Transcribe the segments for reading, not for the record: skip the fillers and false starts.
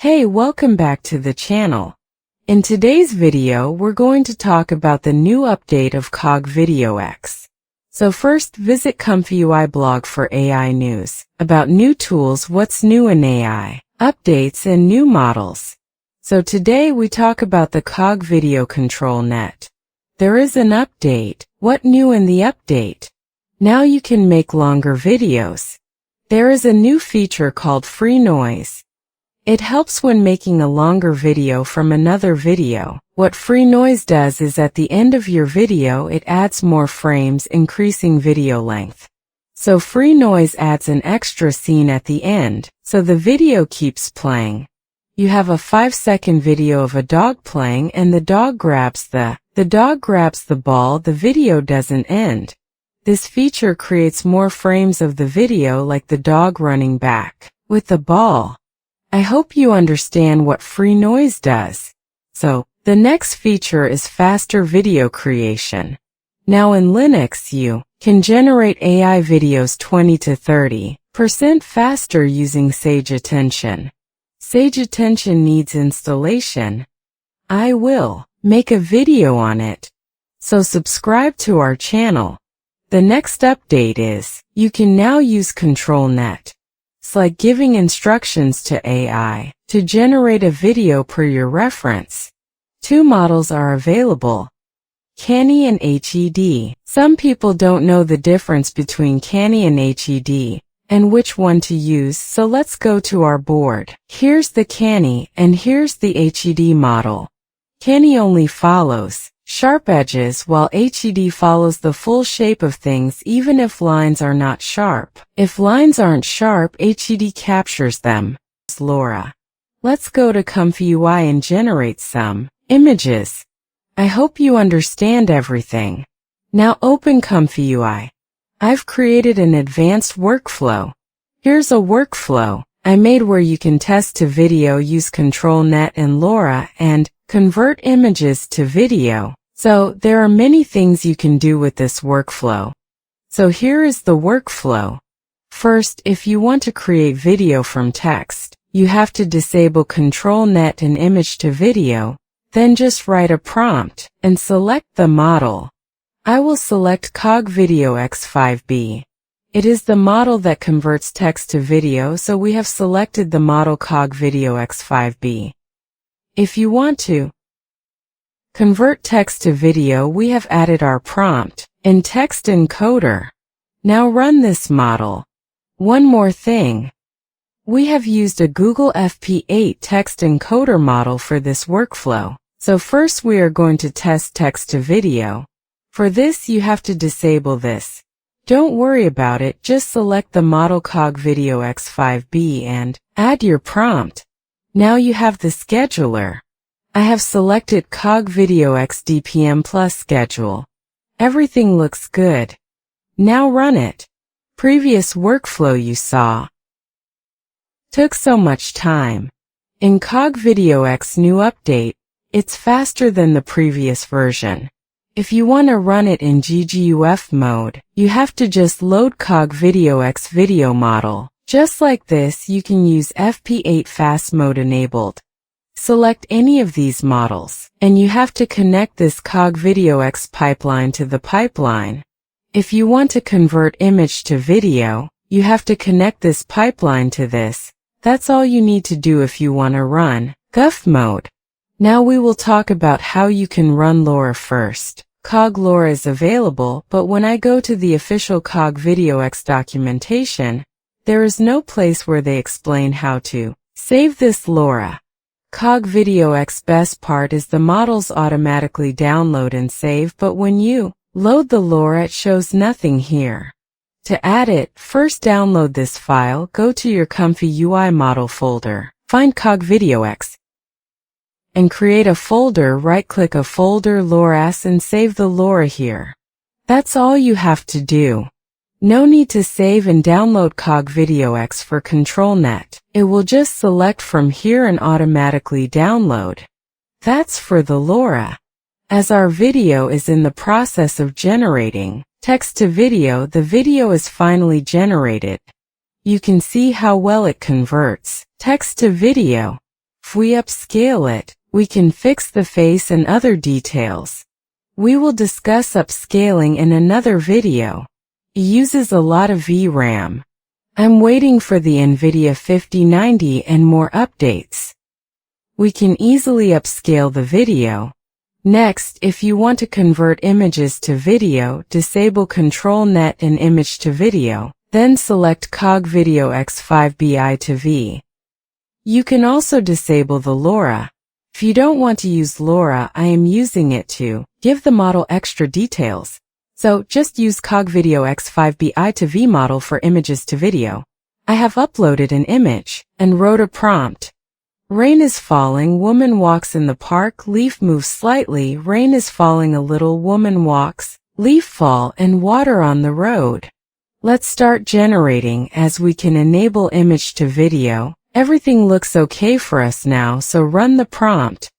Hey, welcome back to the channel. In today's video, we're going to talk about the new update of CogVideoX. So first, visit ComfyUI blog for AI news about new tools, what's new in AI, updates, and new models. So today we talk about the CogVideo ControlNet. There is an update. What new in the update? Now you can make longer videos. There is a new feature called free noise. It helps when making a longer video from another video. What free noise does is at the end of your video it adds more frames, increasing video length. So free noise adds an extra scene at the end, so the video keeps playing. You have a 5-second video of a dog playing and the dog grabs the ball, the video doesn't end. This feature creates more frames of the video like the dog running back with the ball. I hope you understand what free noise does. So, the next feature is faster video creation. Now in Linux you can generate AI videos 20 to 30% faster using Sage Attention. Sage Attention needs installation. I will make a video on it. So subscribe to our channel. The next update is, you can now use ControlNet. It's like giving instructions to AI to generate a video per your reference. Two models are available, Canny and HED. Some people don't know the difference between Canny and HED and which one to use, so let's go to our board. Here's the Canny and here's the HED model. Canny only follows sharp edges while HED follows the full shape of things even if lines are not sharp. If lines aren't sharp, HED captures them. Lora. Let's go to ComfyUI and generate some images. I hope you understand everything. Now open ComfyUI. I've created an advanced workflow. Here's a workflow I made where you can test to video, use ControlNet and Lora, and convert images to video. So there are many things you can do with this workflow. So here is the workflow. First, if you want to create video from text, you have to disable ControlNet and image to video, then just write a prompt and select the model. I will select CogVideoX 5B. It is the model that converts text to video, so we have selected the model CogVideoX 5B. If you want to convert text to video, we have added our prompt in text encoder. Now run this model. One more thing. We have used a Google FP8 text encoder model for this workflow. So first we are going to test text to video. For this you have to disable this. Don't worry about it, just select the model CogVideoX 5B and add your prompt. Now you have the scheduler. I have selected CogVideoX DPM Plus schedule. Everything looks good. Now run it. Previous workflow you saw took so much time. In CogVideoX new update, it's faster than the previous version. If you want to run it in GGUF mode, you have to just load CogVideoX video model. Just like this, you can use FP8 fast mode enabled. Select any of these models, and you have to connect this CogVideoX pipeline to the pipeline. If you want to convert image to video, you have to connect this pipeline to this. That's all you need to do if you want to run GUF mode. Now we will talk about how you can run Lora first. Lora is available, but when I go to the official CogVideoX documentation, there is no place where they explain how to save this Lora. CogVideoX best part is the models automatically download and save, but when you load the Lora it shows nothing here. To add it, first download this file, go to your ComfyUI model folder, find CogVideoX, and create a folder, right-click a folder, Loras, and save the Lora here. That's all you have to do. No need to save and download CogVideoX for ControlNet. It will just select from here and automatically download. That's for the Lora. As our video is in the process of generating text to video, the video is finally generated. You can see how well it converts text to video. If we upscale it, we can fix the face and other details. We will discuss upscaling in another video. It uses a lot of VRAM. I'm waiting for the NVIDIA 5090 and more updates. We can easily upscale the video. Next, if you want to convert images to video, disable ControlNet and image to video, then select CogVideoX 5BI to V. You can also disable the Lora. If you don't want to use Lora, I am using it to give the model extra details. So just use CogVideoX 5BI to V model for images to video. I have uploaded an image and wrote a prompt. Rain is falling, woman walks in the park, leaf moves slightly, rain is falling a little, woman walks, leaf fall, and water on the road. Let's start generating as we can enable image to video. Everything looks okay for us now, so run the prompt.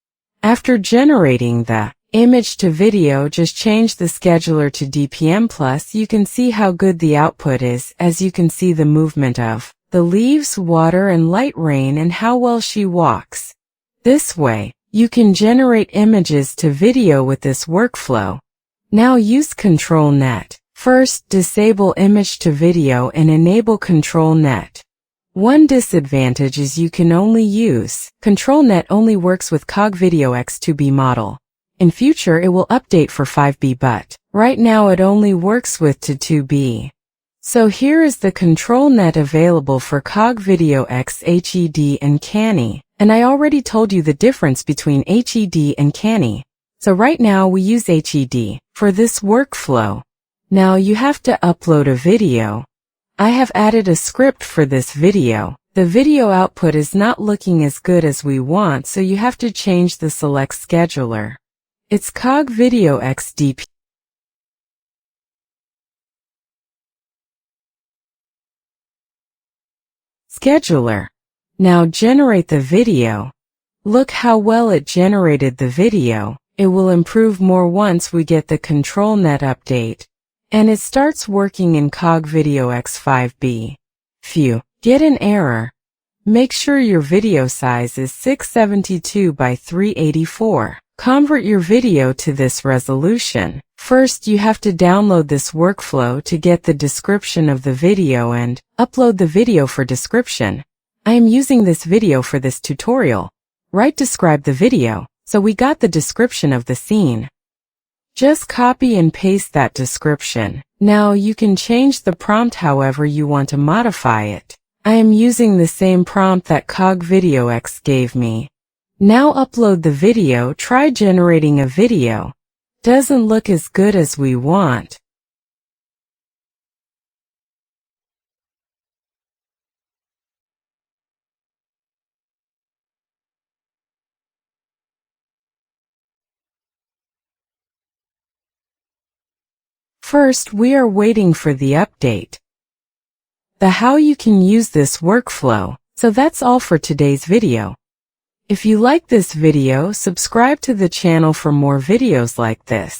After generating the image to video, just change the scheduler to DPM+. You can see how good the output is, as you can see the movement of the leaves, water, and light rain, and how well she walks. This way, you can generate images to video with this workflow. Now use ControlNet. First, disable image to video and enable ControlNet. One disadvantage is you can only use ControlNet only works with CogVideoX 2B model. In future, it will update for 5B, but right now it only works with to 2B. So here is the ControlNet available for CogVideoX HED and Canny, and I already told you the difference between HED and Canny. So right now we use HED for this workflow. Now you have to upload a video. I have added a script for this video. The video output is not looking as good as we want, so you have to change the select scheduler. It's CogVideoX DP. Scheduler. Now generate the video. Look how well it generated the video. It will improve more once we get the ControlNet update. And it starts working in CogVideoX 5B. If you get an error, make sure your video size is 672 by 384. Convert your video to this resolution. First, you have to download this workflow to get the description of the video and upload the video for description. I am using this video for this tutorial. Right, describe the video. So we got the description of the scene. Just copy and paste that description. Now you can change the prompt however you want to modify it. I am using the same prompt that CogVideoX gave me. Now upload the video. Try generating a video. Doesn't look as good as we want. First, we are waiting for the update. The how you can use this workflow. So that's all for today's video. If you like this video, subscribe to the channel for more videos like this.